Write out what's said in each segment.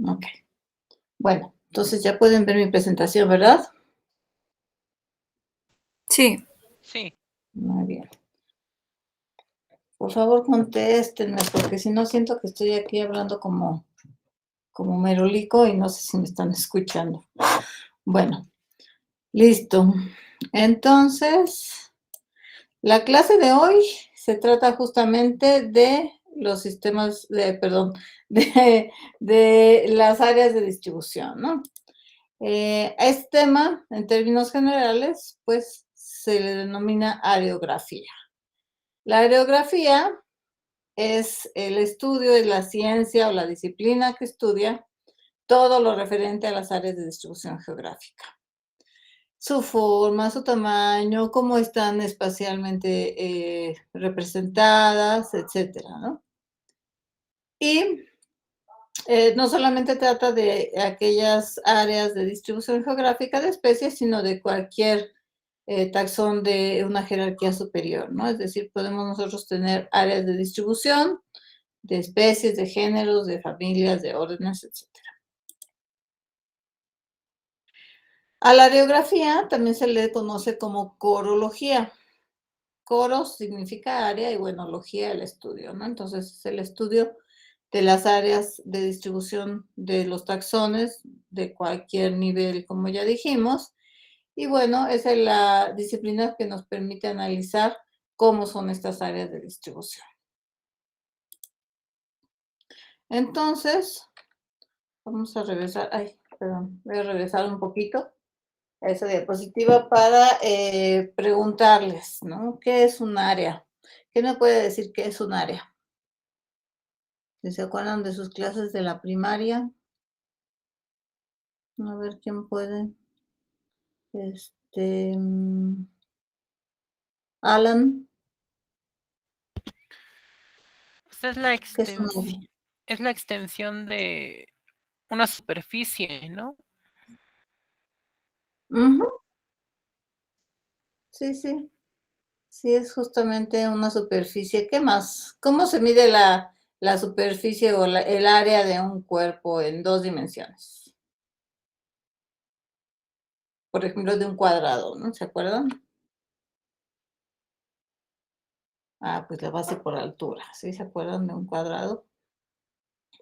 Ok. Bueno, entonces ya pueden ver mi presentación, ¿verdad? Sí. Sí. Muy bien. Por favor, contéstenme, porque si no siento que estoy aquí hablando como merolico y no sé si me están escuchando. Bueno, listo. Entonces, la clase de hoy se trata justamente de los sistemas de las áreas de distribución, ¿no? Este tema, en términos generales, pues se le denomina areografía. La areografía es el estudio, es la ciencia o la disciplina que estudia todo lo referente a las áreas de distribución geográfica. Su forma, su tamaño, cómo están espacialmente representadas, etcétera, ¿no? Y no solamente trata de aquellas áreas de distribución geográfica de especies, sino de cualquier taxón de una jerarquía superior, ¿no? Es decir, podemos nosotros tener áreas de distribución de especies, de géneros, de familias, de órdenes, etcétera. A la areografía también se le conoce como corología. Coros significa área y bueno, logía el estudio, ¿no? Entonces es el estudio de las áreas de distribución de los taxones de cualquier nivel, como ya dijimos. Y bueno, esa es la disciplina que nos permite analizar cómo son estas áreas de distribución. Entonces, vamos a regresar, perdón, voy a regresar un poquito a esa diapositiva para preguntarles, ¿no? ¿Qué es un área? ¿Quién me puede decir qué es un área? Si se acuerdan de sus clases de la primaria. A ver quién puede. Alan. Pues es la ¿Qué es un área? es la extensión de una superficie, ¿no? Ujú. Sí, sí. Sí, es justamente una superficie. ¿Qué más? ¿Cómo se mide la superficie o el área de un cuerpo en 2 dimensiones? Por ejemplo, de un cuadrado, ¿no? ¿Se acuerdan? Pues la base por altura, ¿sí? ¿Se acuerdan de un cuadrado?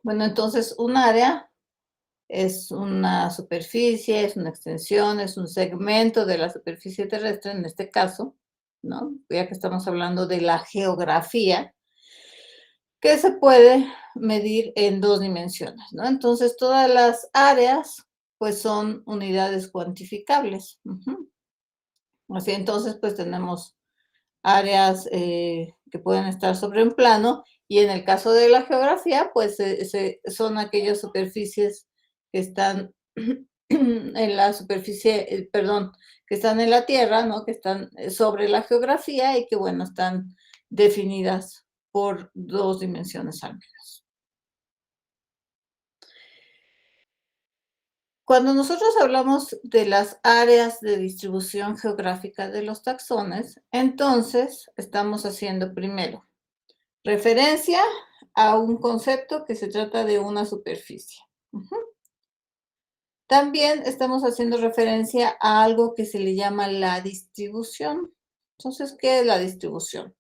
Bueno, entonces un área es una superficie, es una extensión, es un segmento de la superficie terrestre, en este caso, ¿no? Ya que estamos hablando de la geografía, que se puede medir en 2 dimensiones, ¿no? Entonces, todas las áreas, pues, son unidades cuantificables. Así, entonces, pues, tenemos áreas que pueden estar sobre un plano y en el caso de la geografía, pues, son aquellas superficies que están en la superficie, perdón, que están en la Tierra, ¿no? Que están sobre la geografía y que, bueno, están definidas por 2 dimensiones al menos. Cuando nosotros hablamos de las áreas de distribución geográfica de los taxones, entonces estamos haciendo primero referencia a un concepto que se trata de una superficie. También estamos haciendo referencia a algo que se le llama la distribución. Entonces, ¿qué es la distribución?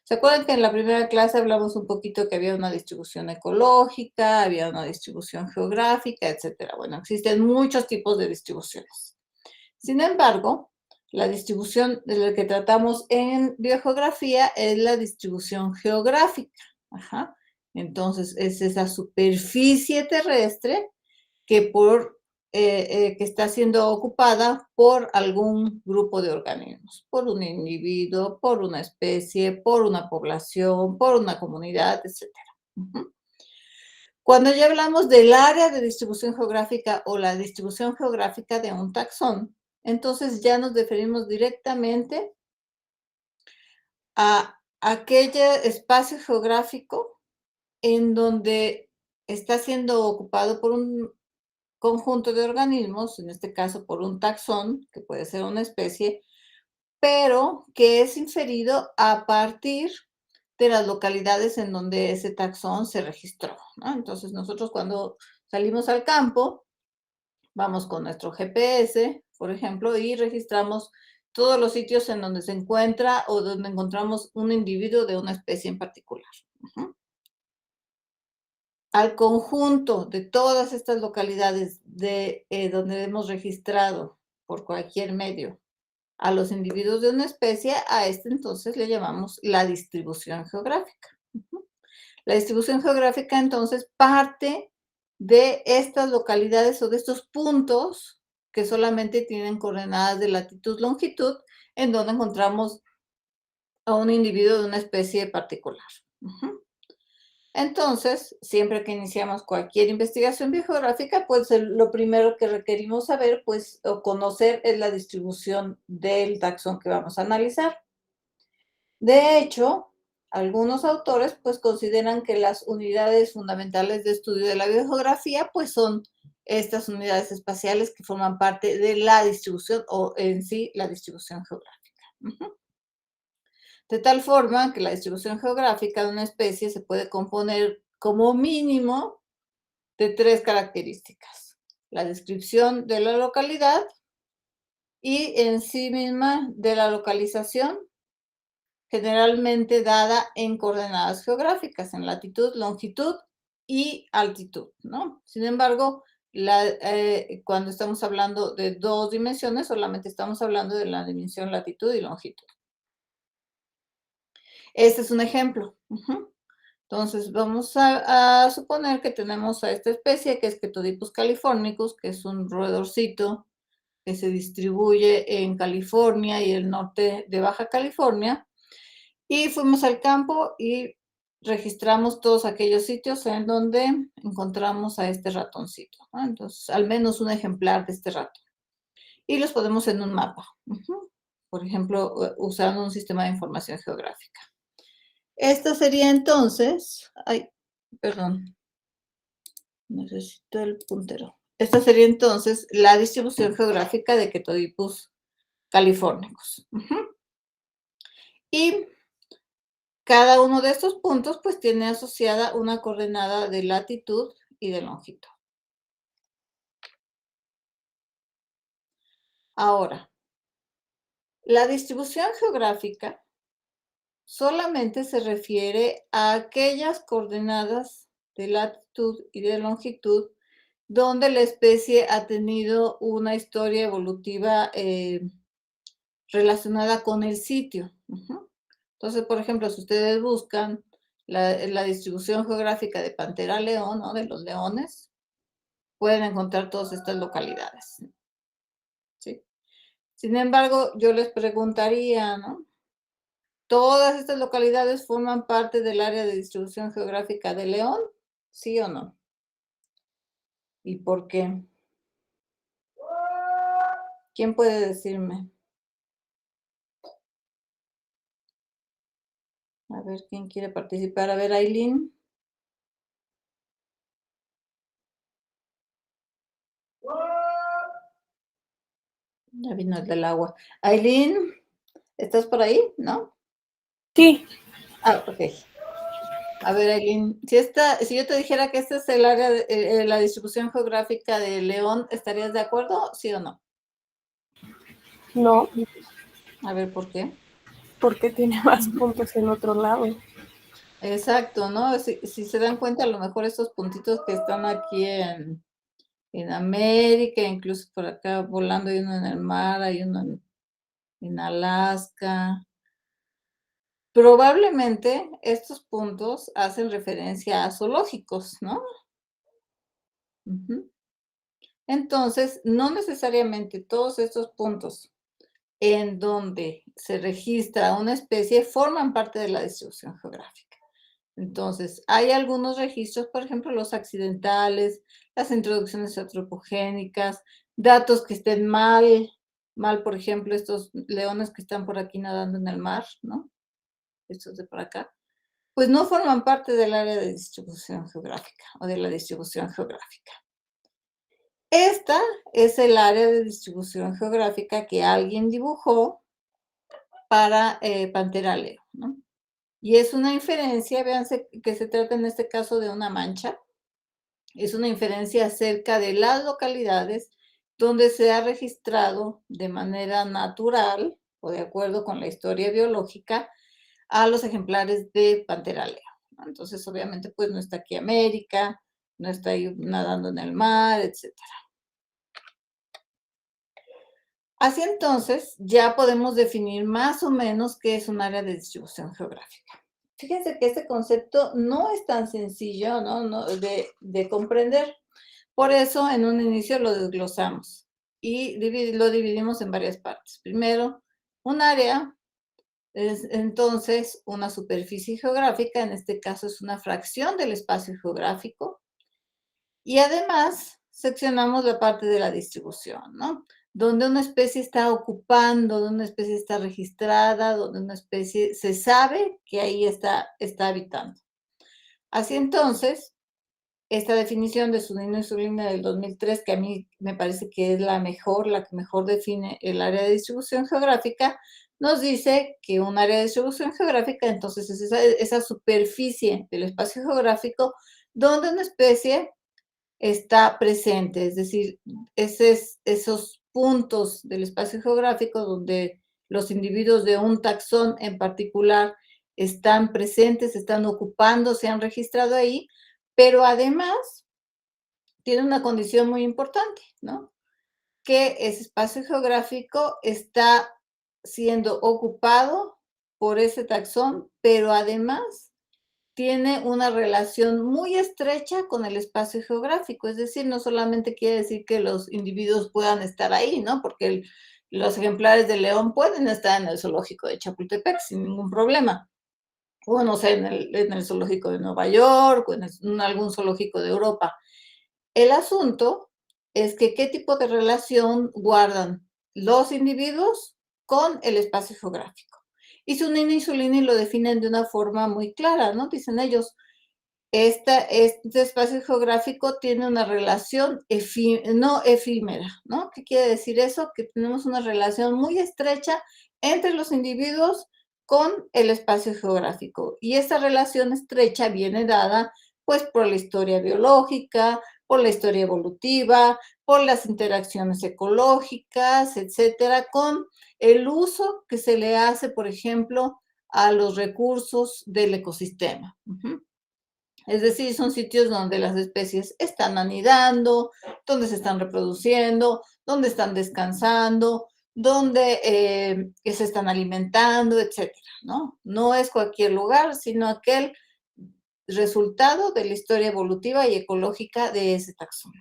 ¿Se acuerdan que en la primera clase hablamos un poquito que había una distribución ecológica, había una distribución geográfica, etcétera? Bueno, existen muchos tipos de distribuciones. Sin embargo, la distribución de la que tratamos en biogeografía es la distribución geográfica. Entonces, es esa superficie terrestre que que está siendo ocupada por algún grupo de organismos, por un individuo, por una especie, por una población, por una comunidad, etcétera. Cuando ya hablamos del área de distribución geográfica o la distribución geográfica de un taxón, entonces ya nos referimos directamente a aquel espacio geográfico en donde está siendo ocupado por un conjunto de organismos, en este caso por un taxón, que puede ser una especie, pero que es inferido a partir de las localidades en donde ese taxón se registró, ¿no? Entonces, nosotros cuando Salimos al campo, vamos con nuestro GPS, por ejemplo, y registramos todos los sitios en donde se encuentra o donde encontramos un individuo de una especie en particular. Ujú. Al conjunto de todas estas localidades de donde hemos registrado por cualquier medio a los individuos de una especie, a este entonces le llamamos la distribución geográfica. Ujú. La distribución geográfica entonces parte de estas localidades o de estos puntos que solamente tienen coordenadas de latitud, longitud, en donde encontramos a un individuo de una especie particular. Ujú. Entonces, siempre que iniciamos cualquier investigación biogeográfica, pues lo primero que requerimos saber, pues, o conocer es la distribución del taxón que vamos a analizar. De hecho, algunos autores, pues, consideran que las unidades fundamentales de estudio de la biogeografía, pues, son estas unidades espaciales que forman parte de la distribución o en sí la distribución geográfica. Ujú. De tal forma que la distribución geográfica de una especie se puede componer como mínimo de 3 características: la descripción de la localidad y en sí misma de la localización, generalmente dada en coordenadas geográficas, en latitud, longitud y altitud, ¿no? Sin embargo, cuando estamos hablando de 2 dimensiones, solamente estamos hablando de la dimensión latitud y longitud. Este es un ejemplo. Ujú. Entonces, vamos a suponer que tenemos a esta especie, que es Ketodipus californicus, que es un roedorcito que se distribuye en California y el norte de Baja California. Y fuimos al campo y registramos todos aquellos sitios en donde encontramos a este ratoncito, ¿no? Entonces, al menos un ejemplar de este ratón. Y los ponemos en un mapa. Ujú. Por ejemplo, usando un sistema de información geográfica. Esta sería entonces, ay, perdón, necesito el puntero. Esta sería entonces la distribución geográfica de Ketodipus californicus. Ujú. Y cada uno de estos puntos pues tiene asociada una coordenada de latitud y de longitud. Ahora, la distribución geográfica solamente se refiere a aquellas coordenadas de latitud y de longitud donde la especie ha tenido una historia evolutiva relacionada con el sitio. Ujú. Entonces, por ejemplo, si ustedes buscan la distribución geográfica de Pantera león, ¿no? De los leones, pueden encontrar todas estas localidades, ¿sí? Sin embargo, yo les preguntaría, ¿no? ¿Todas estas localidades forman parte del área de distribución geográfica de León? ¿Sí o no? ¿Y por qué? ¿Quién puede decirme? A ver, ¿quién quiere participar? A ver, Aileen. Ya vino el del agua. Aileen, ¿estás por ahí? ¿No? Sí, Ah, ok. A ver, Aileen, si yo te dijera que este es el área de la distribución geográfica de León, ¿estarías de acuerdo? ¿Sí o no? no, A ver, ¿por qué? porque tiene más puntos en otro lado. Exacto, ¿no? Si se dan cuenta, a lo mejor estos puntitos que están aquí en América, incluso por acá volando, hay uno en el mar, hay uno en Alaska. Probablemente estos puntos hacen referencia a zoológicos, ¿no? Ujú. Entonces, no necesariamente todos estos puntos en donde se registra una especie forman parte de la distribución geográfica. Entonces, hay algunos registros, por ejemplo, los accidentales, las introducciones antropogénicas, datos que estén mal, por ejemplo, estos leones que están por aquí nadando en el mar, ¿no? Estos de por acá, pues no forman parte del área de distribución geográfica o de la distribución geográfica. Esta es el área de distribución geográfica que alguien dibujó para Pantera leo, ¿no? Y es una inferencia, véanse que se trata en este caso de una mancha, Es una inferencia acerca de las localidades donde se ha registrado de manera natural o de acuerdo con la historia biológica a los ejemplares de pantera lea, ¿no? Entonces, obviamente, pues no está aquí América, no está ahí nadando en el mar, etcétera. Así entonces, ya podemos definir más o menos qué es un área de distribución geográfica. Fíjense que este concepto no es tan sencillo, ¿no? de comprender. Por eso, en un inicio lo desglosamos y lo dividimos en varias partes. Primero, un área es entonces una superficie geográfica, en este caso es una fracción del espacio geográfico, y además seccionamos la parte de la distribución, ¿no? Donde una especie está ocupando, donde una especie está registrada, donde una especie se sabe que ahí está habitando. Así entonces, esta definición de Zunino y Zulina del 2003, que a mí me parece que es la que mejor define el área de distribución geográfica, nos dice que un área de distribución geográfica, entonces, es esa superficie del espacio geográfico donde una especie está presente, es decir, esos puntos del espacio geográfico donde los individuos de un taxón en particular están presentes, están ocupando, se han registrado ahí, pero además tiene una condición muy importante, ¿no? Que ese espacio geográfico está siendo ocupado por ese taxón, pero además tiene una relación muy estrecha con el espacio geográfico, es decir, no solamente quiere decir que los individuos puedan estar ahí, ¿no? Porque los ejemplares de león pueden estar en el zoológico de Chapultepec sin ningún problema, o no sé, en el zoológico de Nueva York, o en algún zoológico de Europa. El asunto es que qué tipo de relación guardan los individuos con el espacio geográfico. Y Zunino y Zulini lo definen de una forma muy clara, ¿no? Dicen ellos, este espacio geográfico tiene una relación no efímera, ¿no? ¿Qué quiere decir eso? Que tenemos una relación muy estrecha entre los individuos con el espacio geográfico. Y esa relación estrecha viene dada, pues, por la historia biológica, por la historia evolutiva, por las interacciones ecológicas, etcétera, con el uso que se le hace, por ejemplo, a los recursos del ecosistema. Es decir, son sitios donde las especies están anidando, donde se están reproduciendo, donde están descansando, donde se están alimentando, etcétera, ¿no? No es cualquier lugar, sino aquel resultado de la historia evolutiva y ecológica de ese taxón.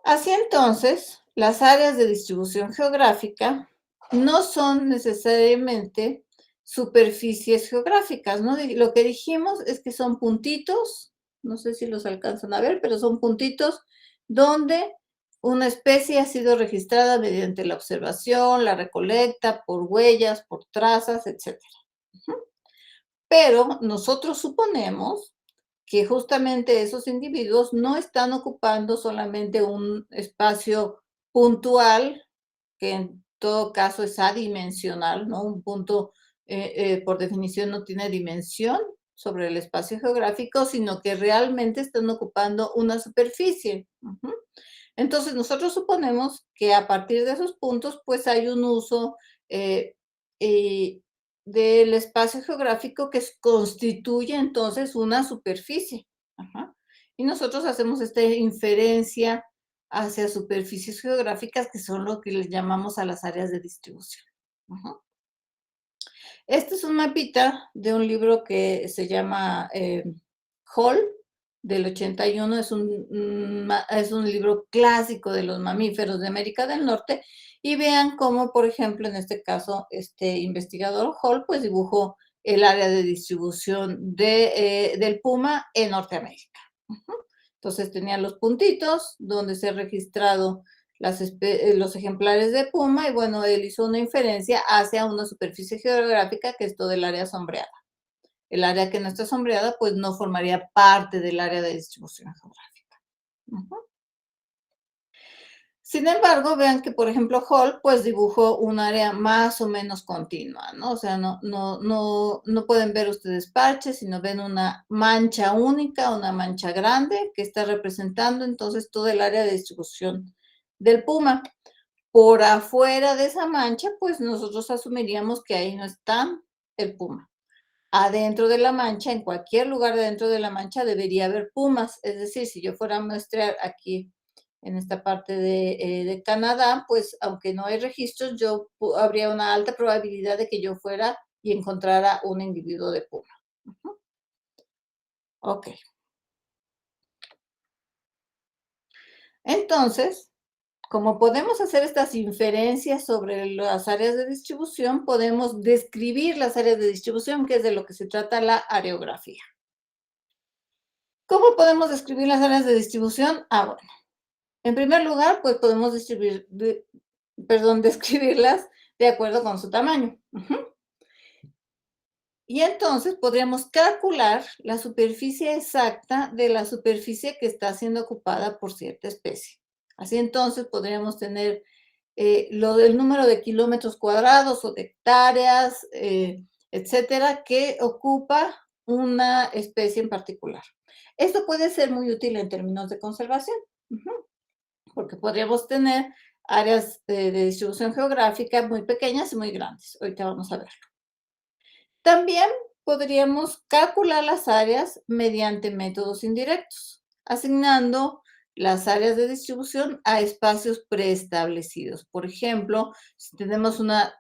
Así entonces, las áreas de distribución geográfica no son necesariamente superficies geográficas, ¿no? Lo que dijimos es que son puntitos, no sé si los alcanzan a ver, pero son puntitos donde una especie ha sido registrada mediante la observación, la recolecta, por huellas, por trazas, etc. Pero nosotros suponemos que justamente esos individuos no están ocupando solamente un espacio puntual, que en todo caso es adimensional, ¿no? Un punto, por definición, no tiene dimensión sobre el espacio geográfico, sino que realmente están ocupando una superficie. Entonces, nosotros suponemos que a partir de esos puntos, pues hay un uso eh, del espacio geográfico que constituye entonces una superficie. Ajá. Y nosotros hacemos esta inferencia hacia superficies geográficas que son lo que les llamamos a las áreas de distribución. Ajá. Este es un mapita de un libro que se llama Hall, del 81, es un libro clásico de los mamíferos de América del Norte, y vean cómo, por ejemplo, en este caso, este investigador Hall, pues dibujó el área de distribución del puma en Norteamérica. Entonces tenían los puntitos donde se ha registrado los ejemplares de puma y bueno, él hizo una inferencia hacia una superficie geográfica que es todo el área sombreada. El área que no está sombreada, pues no formaría parte del área de distribución geográfica. Sin embargo, vean que, por ejemplo, Hall, pues dibujó un área más o menos continua, ¿no? O sea, no pueden ver ustedes parches, sino ven una mancha única, una mancha grande que está representando entonces todo el área de distribución del puma. Por afuera de esa mancha, pues nosotros asumiríamos que ahí no está el puma. Adentro de la mancha, en cualquier lugar dentro de la mancha debería haber pumas. Es decir, si yo fuera a muestrear aquí en esta parte de Canadá, pues aunque no hay registros, habría una alta probabilidad de que yo fuera y encontrara un individuo de puma. Ok. Entonces, como podemos hacer estas inferencias sobre las áreas de distribución, podemos describir las áreas de distribución, que es de lo que se trata la areografía. ¿Cómo podemos describir las áreas de distribución? Bueno, en primer lugar, pues podemos describirlas de acuerdo con su tamaño. Y entonces podríamos calcular la superficie exacta de la superficie que está siendo ocupada por cierta especie. Así entonces podríamos tener el número de kilómetros cuadrados o de hectáreas, etcétera, que ocupa una especie en particular. Esto puede ser muy útil en términos de conservación, porque podríamos tener áreas de distribución geográfica muy pequeñas y muy grandes. Ahorita vamos a verlo. También podríamos calcular las áreas mediante métodos indirectos, asignando las áreas de distribución a espacios preestablecidos. Por ejemplo, si tenemos una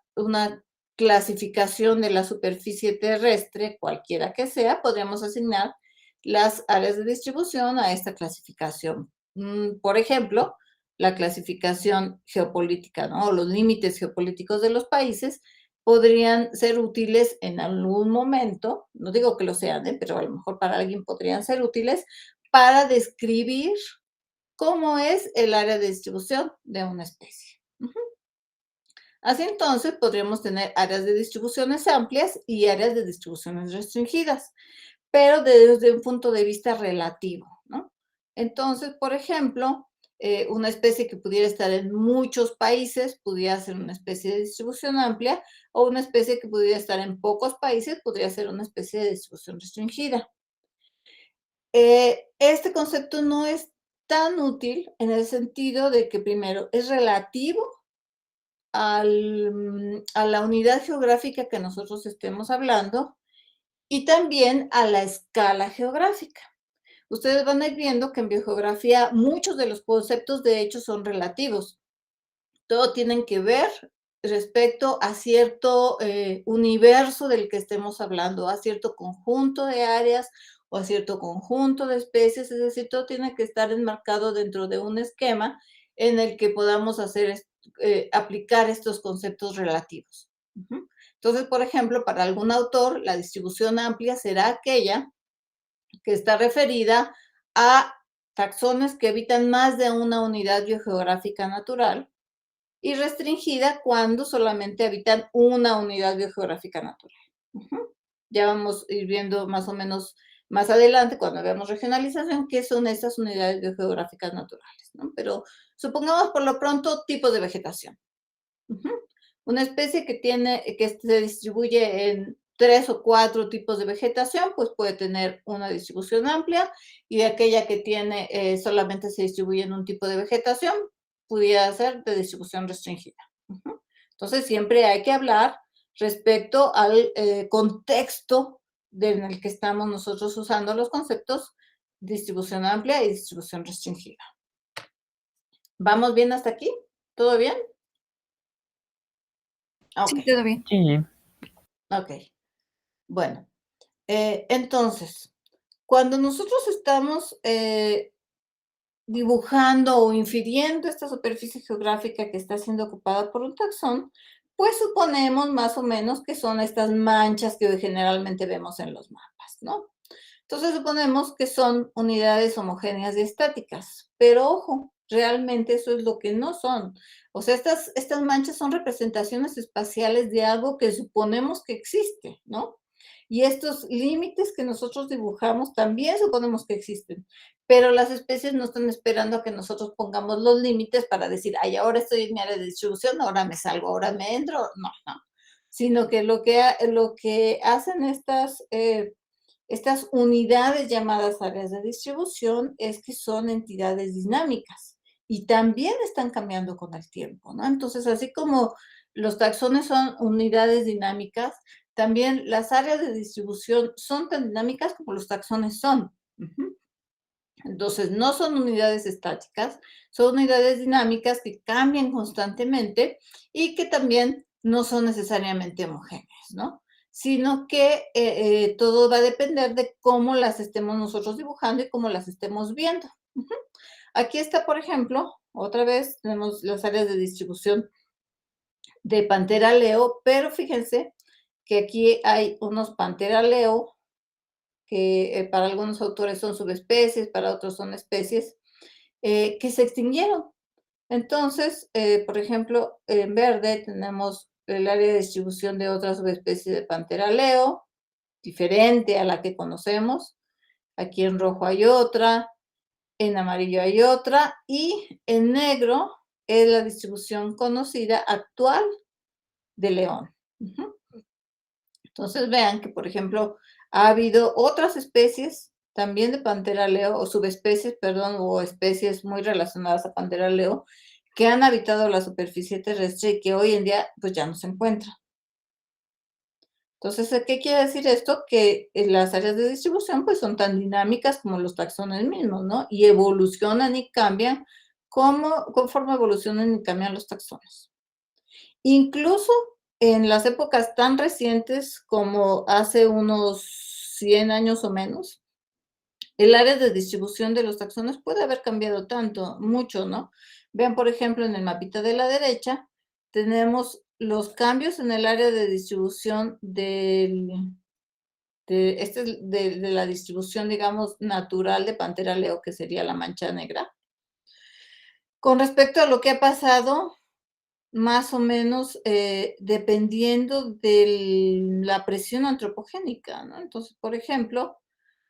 clasificación de la superficie terrestre, cualquiera que sea, podríamos asignar las áreas de distribución a esta clasificación. Por ejemplo, la clasificación geopolítica, ¿no? O los límites geopolíticos de los países podrían ser útiles en algún momento, no digo que lo sean, pero a lo mejor para alguien podrían ser útiles para describir cómo es el área de distribución de una especie. Así entonces podríamos tener áreas de distribuciones amplias y áreas de distribuciones restringidas, pero desde un punto de vista relativo, ¿no? Entonces, por ejemplo, una especie que pudiera estar en muchos países pudiera ser una especie de distribución amplia, o una especie que pudiera estar en pocos países podría ser una especie de distribución restringida. Este concepto no es tan útil en el sentido de que, primero, es relativo a la unidad geográfica que nosotros estemos hablando y también a la escala geográfica. Ustedes van a ir viendo que en biogeografía muchos de los conceptos de hecho son relativos. Todo tienen que ver respecto a cierto universo del que estemos hablando, a cierto conjunto de áreas o a cierto conjunto de especies, es decir, todo tiene que estar enmarcado dentro de un esquema en el que podamos aplicar estos conceptos relativos. Entonces, por ejemplo, para algún autor, la distribución amplia será aquella que está referida a taxones que habitan más de una unidad biogeográfica natural, y restringida cuando solamente habitan una unidad biogeográfica natural. Ya vamos a ir viendo más o menos más adelante, cuando veamos regionalización, qué son estas unidades biogeográficas naturales, ¿no? Pero supongamos por lo pronto tipos de vegetación. Una especie que se distribuye en 3 o 4 tipos de vegetación, pues puede tener una distribución amplia, y aquella que solamente se distribuye en un tipo de vegetación, pudiera ser de distribución restringida. Entonces, siempre hay que hablar respecto al contexto en el que estamos nosotros usando los conceptos distribución amplia y distribución restringida. ¿Vamos bien hasta aquí? ¿Todo bien? Sí, todo bien. Sí. Ok. Bueno, entonces, cuando nosotros estamos dibujando o infiriendo esta superficie geográfica que está siendo ocupada por un taxón, pues suponemos más o menos que son estas manchas que generalmente vemos en los mapas, ¿no? Entonces suponemos que son unidades homogéneas y estáticas, pero ojo, realmente eso es lo que no son. O sea, estas manchas son representaciones espaciales de algo que suponemos que existe, ¿no? Y estos límites que nosotros dibujamos también suponemos que existen, pero las especies no están esperando a que nosotros pongamos los límites para decir, ay, ahora estoy en mi área de distribución, ahora me salgo, ahora me entro. No, no. Sino que lo que hacen estas unidades llamadas áreas de distribución es que son entidades dinámicas y también están cambiando con el tiempo, ¿no? Entonces, así como los taxones son unidades dinámicas, también las áreas de distribución son tan dinámicas como los taxones son. Entonces, no son unidades estáticas, son unidades dinámicas que cambian constantemente y que también no son necesariamente homogéneas, ¿no? Sino que todo va a depender de cómo las estemos nosotros dibujando y cómo las estemos viendo. Aquí está, por ejemplo, otra vez tenemos las áreas de distribución de Pantera leo, pero fíjense que aquí hay unos Pantera leo que para algunos autores son subespecies, para otros son especies, que se extinguieron. Entonces, por ejemplo, en verde tenemos el área de distribución de otra subespecie de Pantera leo, diferente a la que conocemos. Aquí en rojo hay otra, en amarillo hay otra, y en negro es la distribución conocida actual de león. Entonces vean que, por ejemplo, ha habido otras especies también de Pantera leo, o subespecies, perdón, o especies muy relacionadas a Pantera leo, que han habitado la superficie terrestre y que hoy en día pues ya no se encuentran. Entonces, ¿qué quiere decir esto? Que las áreas de distribución pues son tan dinámicas como los taxones mismos, ¿no? Y evolucionan y cambian conforme evolucionan y cambian los taxones. Incluso en las épocas tan recientes como hace unos 100 años o menos, el área de distribución de los taxones puede haber cambiado mucho, ¿no? Vean, por ejemplo, en el mapita de la derecha, tenemos los cambios en el área de distribución de la distribución, digamos, natural de Pantera leo, que sería la mancha negra. Con respecto a lo que ha pasado, más o menos dependiendo de la presión antropogénica, ¿no? Entonces, por ejemplo,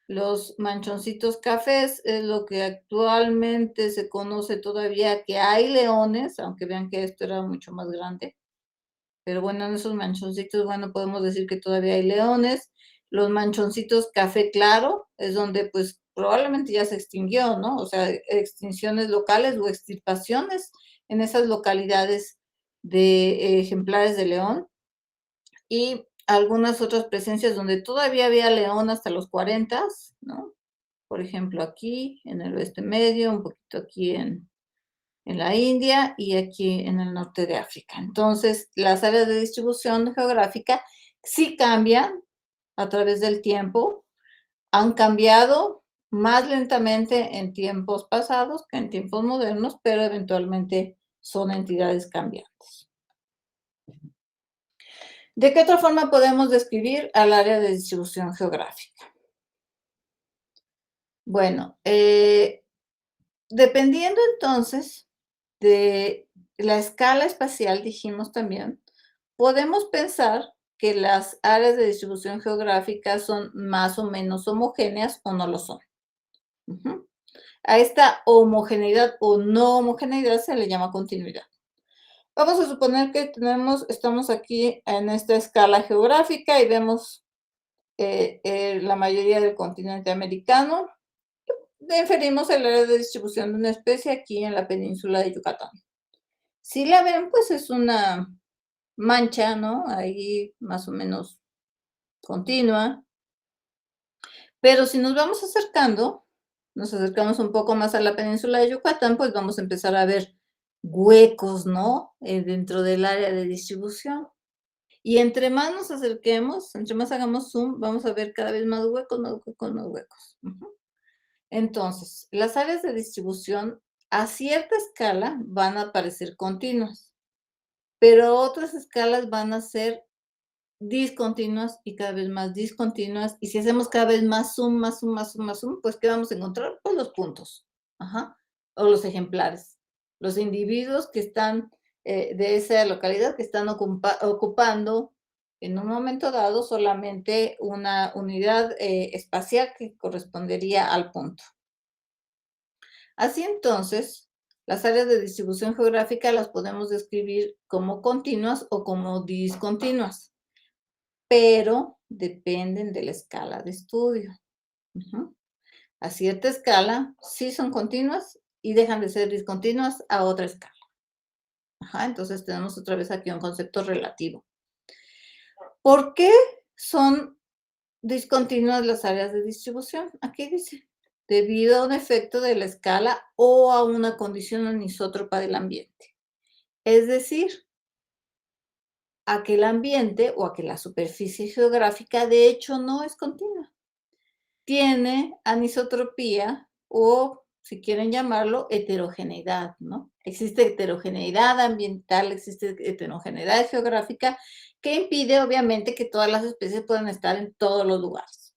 los manchoncitos cafés es lo que actualmente se conoce todavía que hay leones, aunque vean que esto era mucho más grande. Pero bueno, en esos manchoncitos, bueno, podemos decir que todavía hay leones. Los manchoncitos café claro es donde pues probablemente ya se extinguió, ¿no? O sea, extinciones locales o extirpaciones en esas localidades de ejemplares de león. Y algunas otras presencias donde todavía había león hasta los 40, ¿no? Por ejemplo, aquí en el oeste medio, un poquito aquí en la India y aquí en el norte de África. Entonces, las áreas de distribución geográfica sí cambian a través del tiempo, han cambiado más lentamente en tiempos pasados que en tiempos modernos, pero eventualmente son entidades cambiantes. ¿De qué otra forma podemos describir al área de distribución geográfica? Bueno, dependiendo entonces de la escala espacial, dijimos también, podemos pensar que las áreas de distribución geográfica son más o menos homogéneas o no lo son. A esta homogeneidad o no homogeneidad se le llama continuidad. Vamos a suponer que estamos aquí en esta escala geográfica y vemos la mayoría del continente americano. Inferimos el área de distribución de una especie aquí en la península de Yucatán. Si la ven, pues es una mancha, ¿no? Ahí más o menos continua. Pero si nos vamos acercando, nos acercamos un poco más a la península de Yucatán, pues vamos a empezar a ver huecos, ¿no? Dentro del área de distribución. Y entre más nos acerquemos, entre más hagamos zoom, vamos a ver cada vez más huecos, más huecos, más huecos. Entonces, las áreas de distribución a cierta escala van a parecer continuas, pero otras escalas van a ser discontinuas y cada vez más discontinuas. Y si hacemos cada vez más zoom, más zoom, más zoom, más zoom, pues ¿qué vamos a encontrar? Pues los puntos, o los ejemplares, los individuos que están de esa localidad, que están ocupando en un momento dado solamente una unidad espacial que correspondería al punto. Así entonces, las áreas de distribución geográfica las podemos describir como continuas o como discontinuas, pero dependen de la escala de estudio. A cierta escala sí son continuas y dejan de ser discontinuas a otra escala. Entonces tenemos otra vez aquí un concepto relativo. ¿Por qué son discontinuas las áreas de distribución? Aquí dice, debido a un efecto de la escala o a una condición anisótropa del ambiente. Es decir, a que el ambiente o a que la superficie geográfica de hecho no es continua. Tiene anisotropía o, si quieren llamarlo, heterogeneidad, ¿no? Existe heterogeneidad ambiental, existe heterogeneidad geográfica que impide, obviamente, que todas las especies puedan estar en todos los lugares.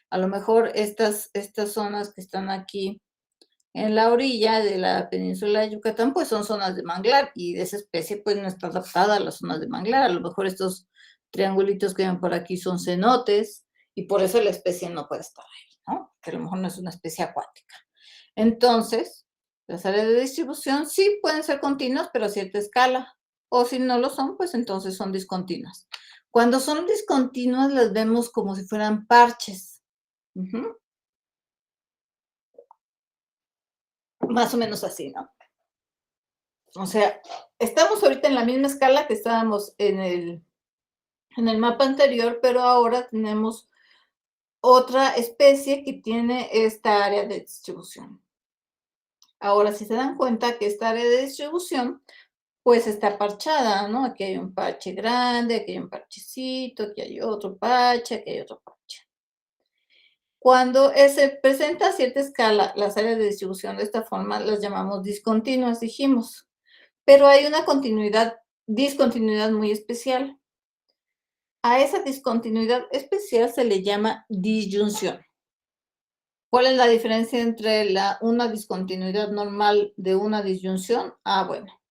A lo mejor estas zonas que están aquí en la orilla de la península de Yucatán, pues son zonas de manglar y de esa especie pues no está adaptada a las zonas de manglar. A lo mejor estos triangulitos que ven por aquí son cenotes y por eso la especie no puede estar ahí, ¿no? Que a lo mejor no es una especie acuática. Entonces, las áreas de distribución sí pueden ser continuas, pero a cierta escala. O si no lo son, pues entonces son discontinuas. Cuando son discontinuas las vemos como si fueran parches. Más o menos así, ¿no? O sea, estamos ahorita en la misma escala que estábamos en el mapa anterior, pero ahora tenemos otra especie que tiene esta área de distribución. Ahora, si se dan cuenta que esta área de distribución, pues está parchada, ¿no? Aquí hay un parche grande, aquí hay un parchecito, aquí hay otro parche, aquí hay otro parche. Cuando se presenta a cierta escala las áreas de distribución de esta forma, las llamamos discontinuas, dijimos. Pero hay una discontinuidad muy especial. A esa discontinuidad especial se le llama disyunción. ¿Cuál es la diferencia entre una discontinuidad normal de una disyunción? Bueno,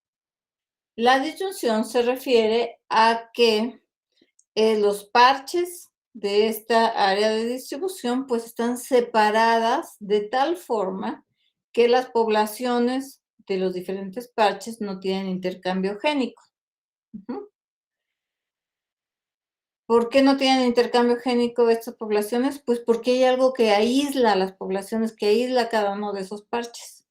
la disyunción se refiere a que los parches de esta área de distribución pues están separadas de tal forma que las poblaciones de los diferentes parches no tienen intercambio génico. ¿Por qué no tienen intercambio génico estas poblaciones? Pues porque hay algo que aísla a las poblaciones, que aísla cada uno de esos parches.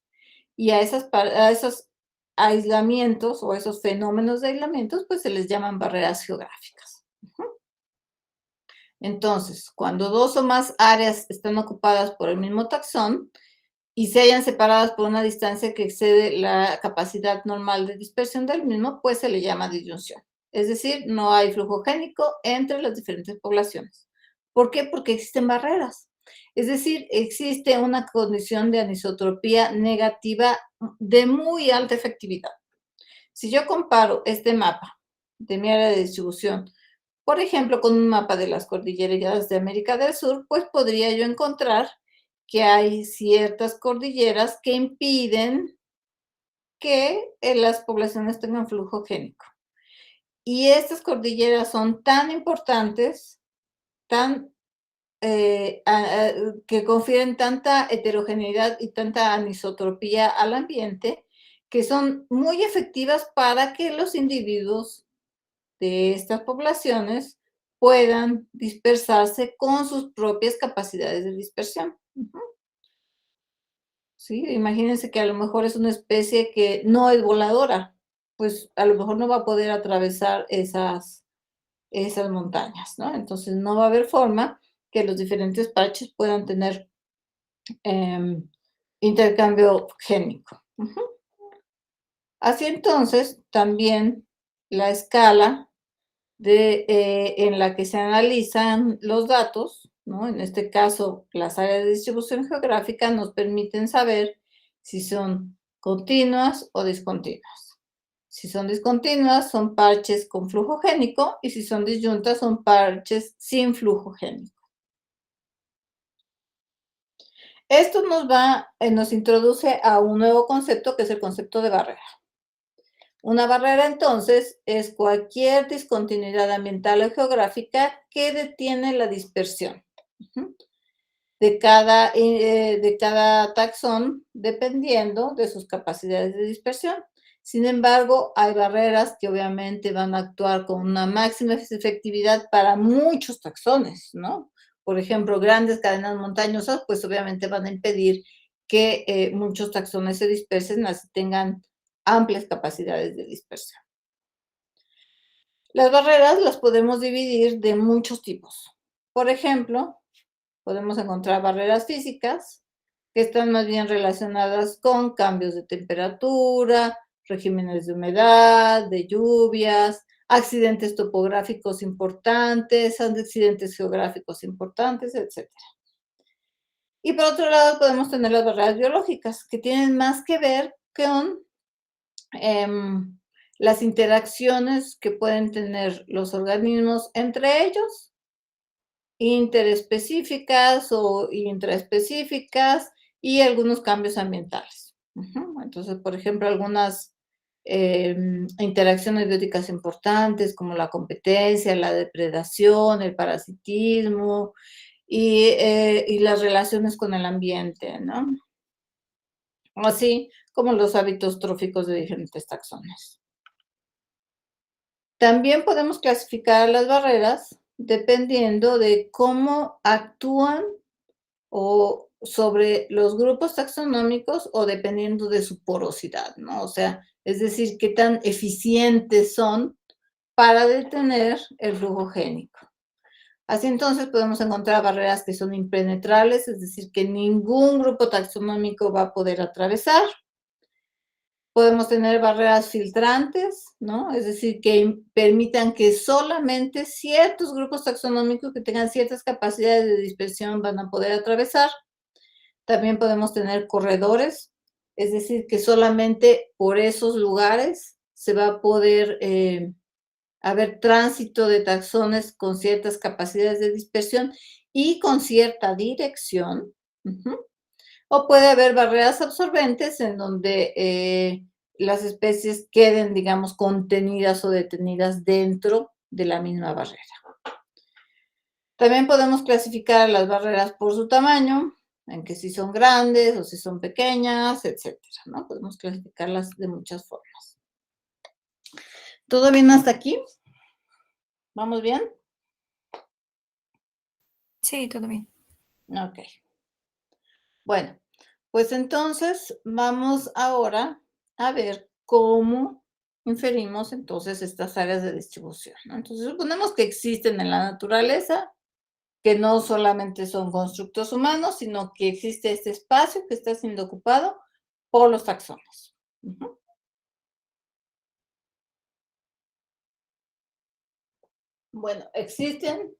Y a esos aislamientos o esos fenómenos de aislamientos, pues se les llaman barreras geográficas. Entonces, cuando dos o más áreas están ocupadas por el mismo taxón y se hayan separadas por una distancia que excede la capacidad normal de dispersión del mismo, pues se le llama disyunción. Es decir, no hay flujo génico entre las diferentes poblaciones. ¿Por qué? Porque existen barreras. Es decir, existe una condición de anisotropía negativa de muy alta efectividad. Si yo comparo este mapa de mi área de distribución, por ejemplo, con un mapa de las cordilleras de América del Sur, pues podría yo encontrar que hay ciertas cordilleras que impiden que las poblaciones tengan flujo génico. Y estas cordilleras son tan importantes, que confieren tanta heterogeneidad y tanta anisotropía al ambiente, que son muy efectivas para que los individuos de estas poblaciones puedan dispersarse con sus propias capacidades de dispersión. Sí, imagínense que a lo mejor es una especie que no es voladora, pues a lo mejor no va a poder atravesar esas montañas, ¿no? Entonces no va a haber forma que los diferentes parches puedan tener intercambio génico. Así entonces, también la escala en la que se analizan los datos, ¿no? En este caso, las áreas de distribución geográfica nos permiten saber si son continuas o discontinuas. Si son discontinuas, son parches con flujo génico, y si son disyuntas, son parches sin flujo génico. Esto nos introduce a un nuevo concepto, que es el concepto de barrera. Una barrera, entonces, es cualquier discontinuidad ambiental o geográfica que detiene la dispersión de cada taxón, dependiendo de sus capacidades de dispersión. Sin embargo, hay barreras que obviamente van a actuar con una máxima efectividad para muchos taxones, ¿no? Por ejemplo, grandes cadenas montañosas, pues obviamente van a impedir que muchos taxones se dispersen, así tengan amplias capacidades de dispersión. Las barreras las podemos dividir de muchos tipos. Por ejemplo, podemos encontrar barreras físicas que están más bien relacionadas con cambios de temperatura, regímenes de humedad, de lluvias, accidentes topográficos importantes, accidentes geográficos importantes, etc. Y por otro lado podemos tener las barreras biológicas, que tienen más que ver con las interacciones que pueden tener los organismos entre ellos, interespecíficas o intraespecíficas, y algunos cambios ambientales. Entonces, por ejemplo, algunas interacciones bióticas importantes como la competencia, la depredación, el parasitismo y las relaciones con el ambiente, ¿no? Así como los hábitos tróficos de diferentes taxones. También podemos clasificar las barreras dependiendo de cómo actúan o sobre los grupos taxonómicos o dependiendo de su porosidad, ¿no? O sea, es decir, qué tan eficientes son para detener el flujo génico. Así entonces podemos encontrar barreras que son impenetrables, es decir, que ningún grupo taxonómico va a poder atravesar. Podemos tener barreras filtrantes, ¿no? Es decir, que permitan que solamente ciertos grupos taxonómicos que tengan ciertas capacidades de dispersión van a poder atravesar. También podemos tener corredores, es decir, que solamente por esos lugares se va a poder haber tránsito de taxones con ciertas capacidades de dispersión y con cierta dirección. O puede haber barreras absorbentes en donde las especies queden, digamos, contenidas o detenidas dentro de la misma barrera. También podemos clasificar las barreras por su tamaño, en que si son grandes o si son pequeñas, etcétera, ¿no? Podemos clasificarlas de muchas formas. ¿Todo bien hasta aquí? ¿Vamos bien? Sí, todo bien. Ok. Bueno, pues entonces vamos ahora a ver cómo inferimos entonces estas áreas de distribución, ¿no? Entonces suponemos que existen en la naturaleza, que no solamente son constructos humanos, sino que existe este espacio que está siendo ocupado por los taxones. Bueno, existen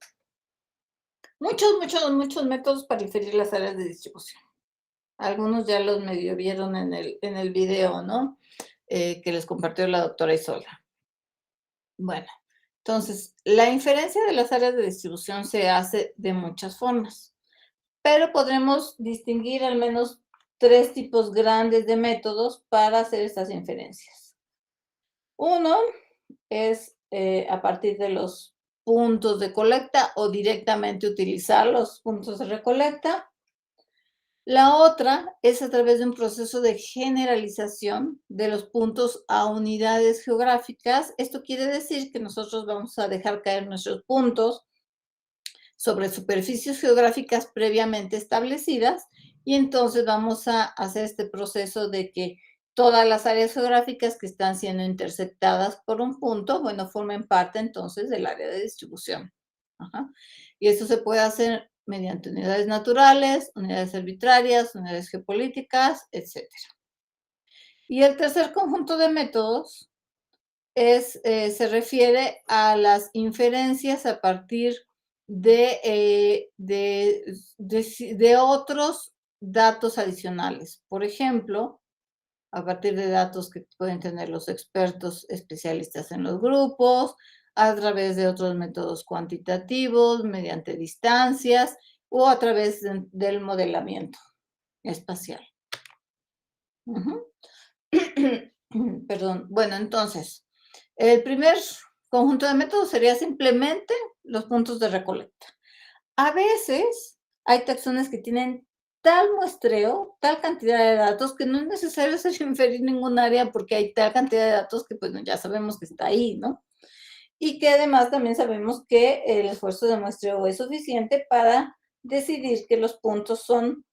muchos métodos para inferir las áreas de distribución. Algunos ya los medio vieron en el video, ¿no? Que les compartió la doctora Isolda. Bueno, entonces, la inferencia de las áreas de distribución se hace de muchas formas, pero podremos distinguir al menos 3 tipos grandes de métodos para hacer estas inferencias. Uno es a partir de los puntos de colecta o directamente utilizar los puntos de recolecta. La otra es a través de un proceso de generalización de los puntos a unidades geográficas. Esto quiere decir que nosotros vamos a dejar caer nuestros puntos sobre superficies geográficas previamente establecidas y entonces vamos a hacer este proceso de que todas las áreas geográficas que están siendo intersectadas por un punto, bueno, formen parte entonces del área de distribución. Y esto se puede hacer mediante unidades naturales, unidades arbitrarias, unidades geopolíticas, etc. Y el tercer conjunto de métodos se refiere a las inferencias a partir de otros datos adicionales. Por ejemplo, a partir de datos que pueden tener los expertos especialistas en los grupos, a través de otros métodos cuantitativos, mediante distancias o a través del modelamiento espacial. Perdón. Bueno, entonces, el primer conjunto de métodos sería simplemente los puntos de recolecta. A veces hay taxones que tienen tal muestreo, tal cantidad de datos, que no es necesario hacer inferir ningún área porque hay tal cantidad de datos que pues ya sabemos que está ahí, ¿no? Y que además también sabemos que el esfuerzo de muestreo es suficiente para decidir que los puntos son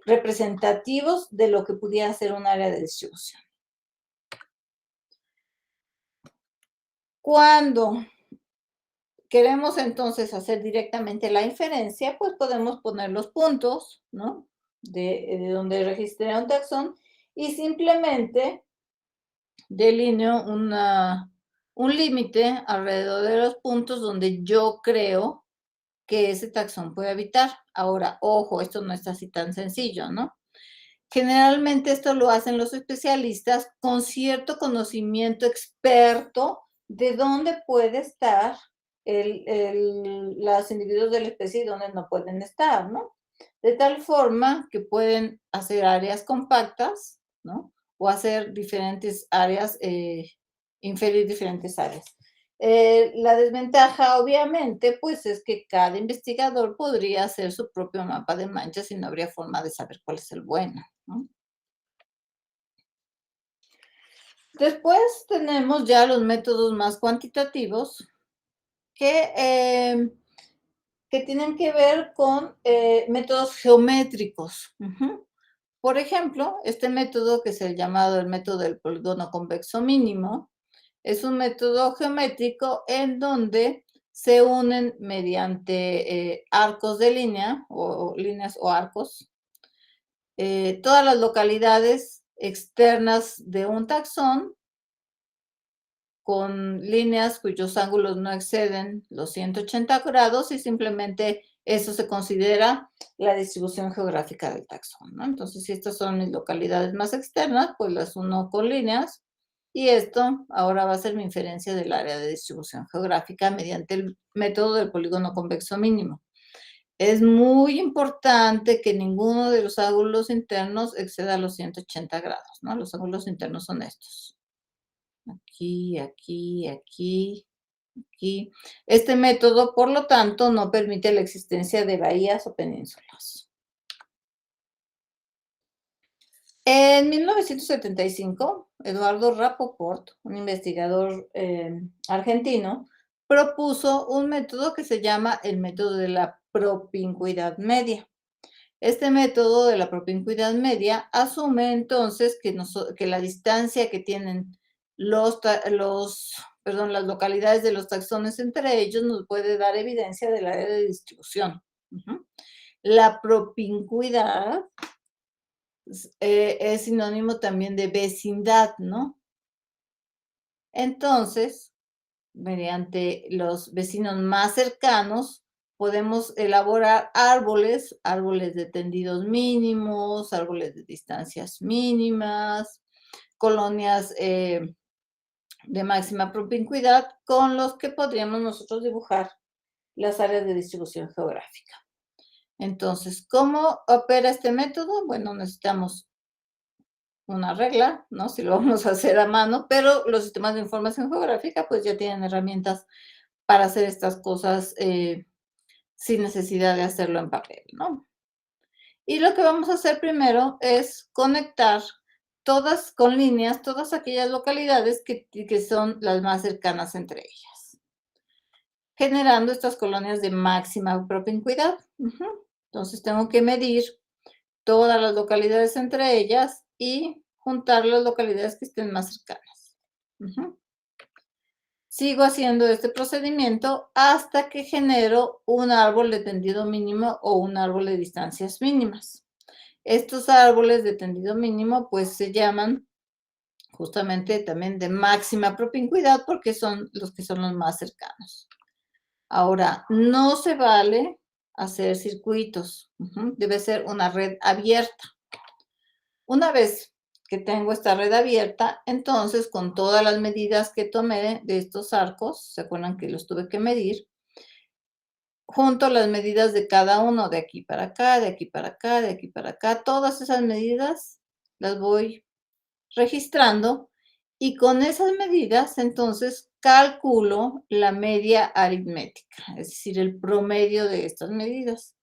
representativos de lo que pudiera ser un área de distribución. Cuando queremos entonces hacer directamente la inferencia, pues podemos poner los puntos, ¿no? De donde registré un taxón y simplemente delineo un límite alrededor de los puntos donde yo creo que ese taxón puede habitar. Ahora, ojo, esto no es así tan sencillo, ¿no? Generalmente esto lo hacen los especialistas con cierto conocimiento experto de dónde puede estar los individuos de la especie y dónde no pueden estar, ¿no? De tal forma que pueden hacer áreas compactas, ¿no? O hacer diferentes áreas, inferir diferentes áreas. La desventaja, obviamente, pues es que cada investigador podría hacer su propio mapa de manchas y no habría forma de saber cuál es el bueno, ¿no? Después tenemos ya los métodos más cuantitativos que tienen que ver con métodos geométricos. Por ejemplo, este método, que es el llamado el método del polígono convexo mínimo, es un método geométrico en donde se unen mediante arcos de línea o líneas o arcos todas las localidades externas de un taxón con líneas cuyos ángulos no exceden los 180 grados y simplemente eso se considera la distribución geográfica del taxón, ¿no? Entonces, si estas son mis localidades más externas, pues las uno con líneas y esto ahora va a ser mi inferencia del área de distribución geográfica mediante el método del polígono convexo mínimo. Es muy importante que ninguno de los ángulos internos exceda los 180 grados, ¿no? Los ángulos internos son estos. Aquí, aquí, aquí, aquí. Este método, por lo tanto, no permite la existencia de bahías o penínsulas. En 1975, Eduardo Rapoport, un investigador argentino, propuso un método que se llama el método de la propincuidad media. Este método de la propincuidad media asume entonces que la distancia que tienen las localidades de los taxones entre ellos nos puede dar evidencia del área de distribución. La propincuidad es sinónimo también de vecindad, ¿no? Entonces, mediante los vecinos más cercanos, podemos elaborar árboles de tendidos mínimos, árboles de distancias mínimas, colonias de máxima propincuidad, con los que podríamos nosotros dibujar las áreas de distribución geográfica. Entonces, ¿cómo opera este método? Bueno, necesitamos una regla, ¿no? Si lo vamos a hacer a mano, pero los sistemas de información geográfica pues ya tienen herramientas para hacer estas cosas sin necesidad de hacerlo en papel, ¿no? Y lo que vamos a hacer primero es conectar todas con líneas, todas aquellas localidades que son las más cercanas entre ellas, generando estas colonias de máxima propincuidad. Entonces tengo que medir todas las localidades entre ellas y juntar las localidades que estén más cercanas. Sigo haciendo este procedimiento hasta que genero un árbol de tendido mínimo o un árbol de distancias mínimas. Estos árboles de tendido mínimo pues se llaman justamente también de máxima propincuidad porque son los que son los más cercanos. Ahora, no se vale hacer circuitos, debe ser una red abierta. Una vez que tengo esta red abierta, entonces con todas las medidas que tomé de estos arcos, ¿se acuerdan que los tuve que medir? Junto las medidas de cada uno, de aquí para acá, de aquí para acá, de aquí para acá, todas esas medidas las voy registrando Y con esas medidas, entonces, calculo la media aritmética, es decir, el promedio de estas medidas.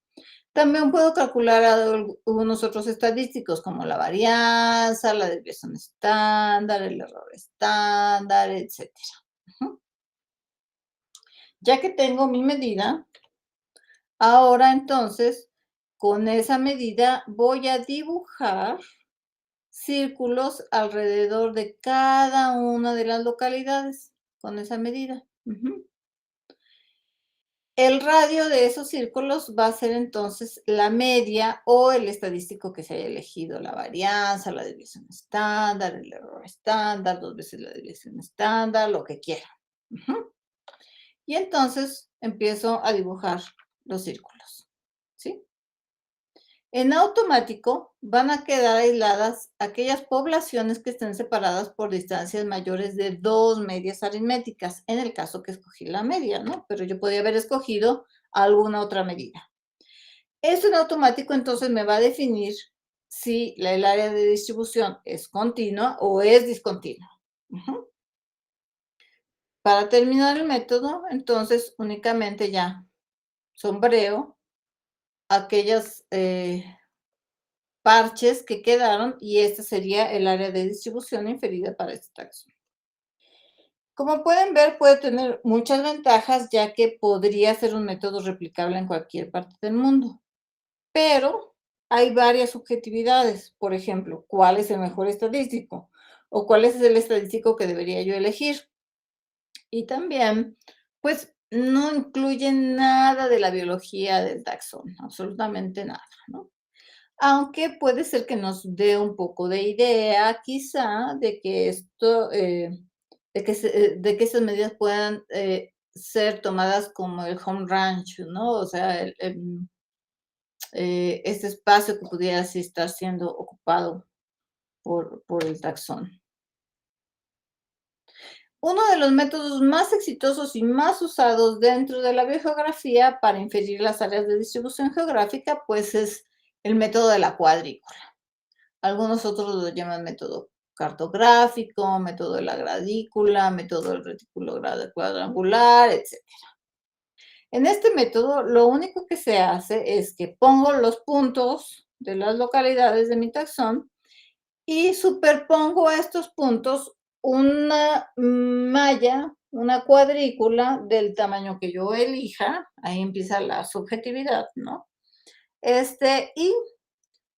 También puedo calcular algunos otros estadísticos como la varianza, la desviación estándar, el error estándar, etcétera. Ujú. Ya que tengo mi medida, ahora entonces, con esa medida voy a dibujar círculos alrededor de cada una de las localidades con esa medida. Ujú. El radio de esos círculos va a ser entonces la media o el estadístico que se haya elegido, la varianza, la desviación estándar, el error estándar, 2 veces la desviación estándar, lo que quiera. Ujú. Y entonces empiezo a dibujar los círculos, ¿sí? En automático van a quedar aisladas aquellas poblaciones que estén separadas por distancias mayores de 2 medias aritméticas, en el caso que escogí la media, ¿no? Pero yo podía haber escogido alguna otra medida. Esto en automático entonces me va a definir si el área de distribución es continua o es discontinua. Ujú. Para terminar el método, entonces únicamente ya sombreo aquellas parches que quedaron y este sería el área de distribución inferida para este taxón. Como pueden ver, puede tener muchas ventajas ya que podría ser un método replicable en cualquier parte del mundo, pero hay varias subjetividades. Por ejemplo, ¿cuál es el mejor estadístico? ¿O cuál es el estadístico que debería yo elegir? Y también, pues, no incluye nada de la biología del taxón, absolutamente nada, ¿no? Aunque puede ser que nos dé un poco de idea, quizá, de que esto, de que esas medidas puedan, ser tomadas como el home range, ¿no? O sea, este espacio que pudiera así estar siendo ocupado por el taxón. Uno de los métodos más exitosos y más usados dentro de la biogeografía para inferir las áreas de distribución geográfica, pues, es el método de la cuadrícula. Algunos otros lo llaman método cartográfico, método de la gradícula, método del retículo cuadrangular, etc. En este método, lo único que se hace es que pongo los puntos de las localidades de mi taxón y superpongo a estos puntos una malla, una cuadrícula del tamaño que yo elija. Ahí empieza la subjetividad, ¿no? Y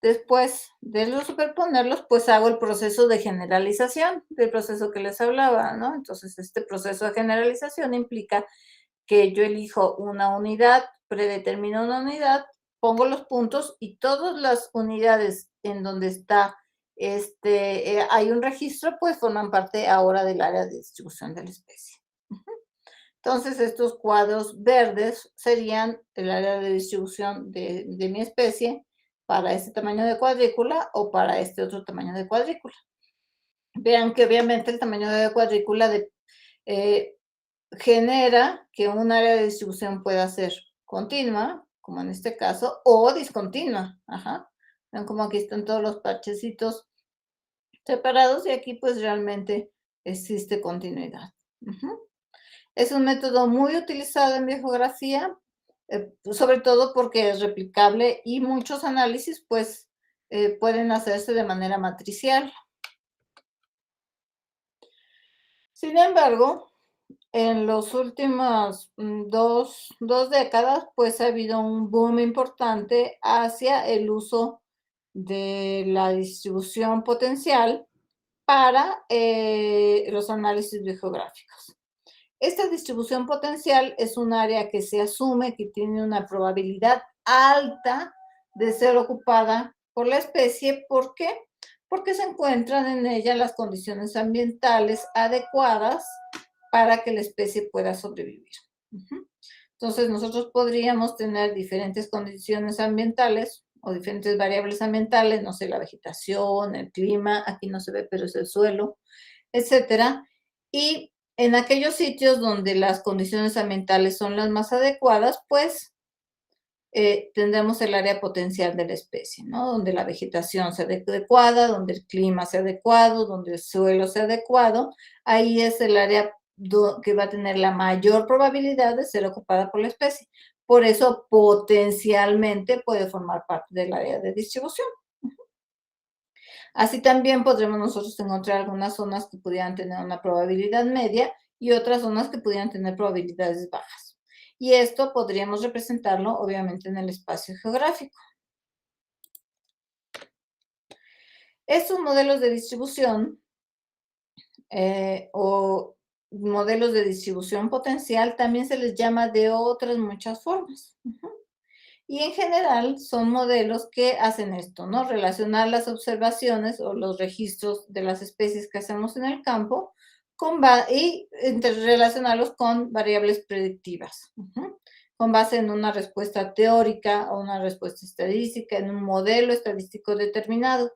después de los superponerlos, pues hago el proceso de generalización, del proceso que les hablaba, ¿no? Entonces, este proceso de generalización implica que yo elijo una unidad, predetermino una unidad, pongo los puntos y todas las unidades en donde está, hay un registro, pues forman parte ahora del área de distribución de la especie. Entonces, estos cuadros verdes serían el área de distribución de mi especie para este tamaño de cuadrícula o para este otro tamaño de cuadrícula. Vean que obviamente el tamaño de cuadrícula genera que un área de distribución pueda ser continua, como en este caso, o discontinua. Ajá. Vean como aquí están todos los parchecitos separados y aquí pues realmente existe continuidad. Ujú. Es un método muy utilizado en biogeografía, sobre todo porque es replicable y muchos análisis, pues, pueden hacerse de manera matricial. Sin embargo, en los últimos dos décadas, pues ha habido un boom importante hacia el uso de la distribución potencial para los análisis biogeográficos. Esta distribución potencial es un área que se asume que tiene una probabilidad alta de ser ocupada por la especie. ¿Por qué? Porque se encuentran en ella las condiciones ambientales adecuadas para que la especie pueda sobrevivir. Entonces, nosotros podríamos tener diferentes condiciones ambientales o diferentes variables ambientales, no sé, la vegetación, el clima, aquí no se ve, pero es el suelo, etcétera. Y en aquellos sitios donde las condiciones ambientales son las más adecuadas, pues tendremos el área potencial de la especie, ¿no? Donde la vegetación sea adecuada, donde el clima sea adecuado, donde el suelo sea adecuado. Ahí es el área que va a tener la mayor probabilidad de ser ocupada por la especie. Por eso, potencialmente puede formar parte del área de distribución. Así también podremos nosotros encontrar algunas zonas que pudieran tener una probabilidad media y otras zonas que pudieran tener probabilidades bajas. Y esto podríamos representarlo, obviamente, en el espacio geográfico. Estos modelos de distribución o modelos de distribución potencial también se les llama de otras muchas formas. Y en general son modelos que hacen esto, ¿no? Relacionar las observaciones o los registros de las especies que hacemos en el campo y relacionarlos con variables predictivas, con base en una respuesta teórica o una respuesta estadística, en un modelo estadístico determinado.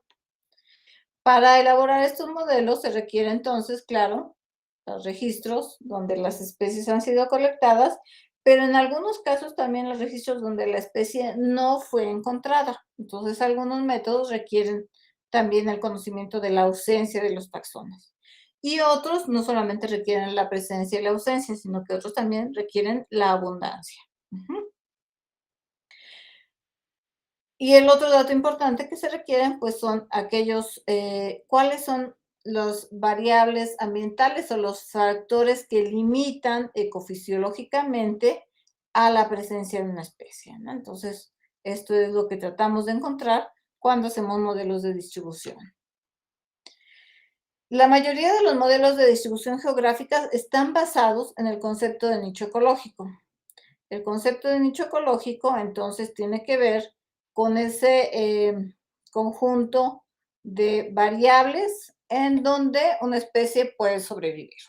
Para elaborar estos modelos se requiere entonces, claro, los registros donde las especies han sido colectadas, pero en algunos casos también los registros donde la especie no fue encontrada. Entonces, algunos métodos requieren también el conocimiento de la ausencia de los taxones. Y otros no solamente requieren la presencia y la ausencia, sino que otros también requieren la abundancia. Y el otro dato importante que se requieren, pues son aquellos, cuáles son las variables ambientales o los factores que limitan ecofisiológicamente a la presencia de una especie, ¿no? Entonces, esto es lo que tratamos de encontrar cuando hacemos modelos de distribución. La mayoría de los modelos de distribución geográfica están basados en el concepto de nicho ecológico. El concepto de nicho ecológico, entonces, tiene que ver con ese conjunto de variables en donde una especie puede sobrevivir.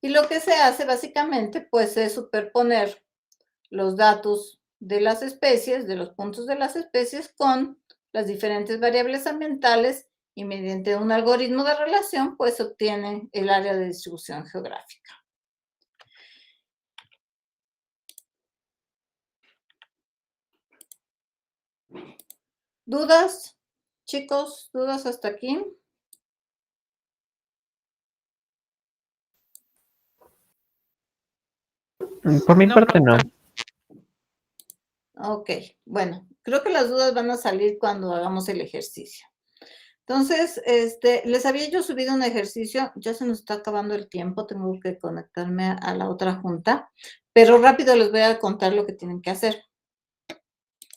Y lo que se hace básicamente, pues, es superponer los datos de las especies, de los puntos de las especies, con las diferentes variables ambientales y mediante un algoritmo de relación, pues, se obtiene el área de distribución geográfica. ¿Dudas, chicos? ¿Dudas hasta aquí? Por mi No, parte, no. Ok, bueno, creo que las dudas van a salir cuando hagamos el ejercicio. Entonces, les había yo subido un ejercicio, ya se nos está acabando el tiempo, tengo que conectarme a la otra junta, pero rápido les voy a contar lo que tienen que hacer.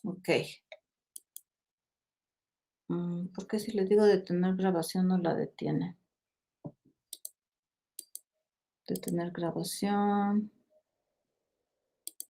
Ok. ¿Por qué si les digo detener grabación no la detiene? Detener grabación.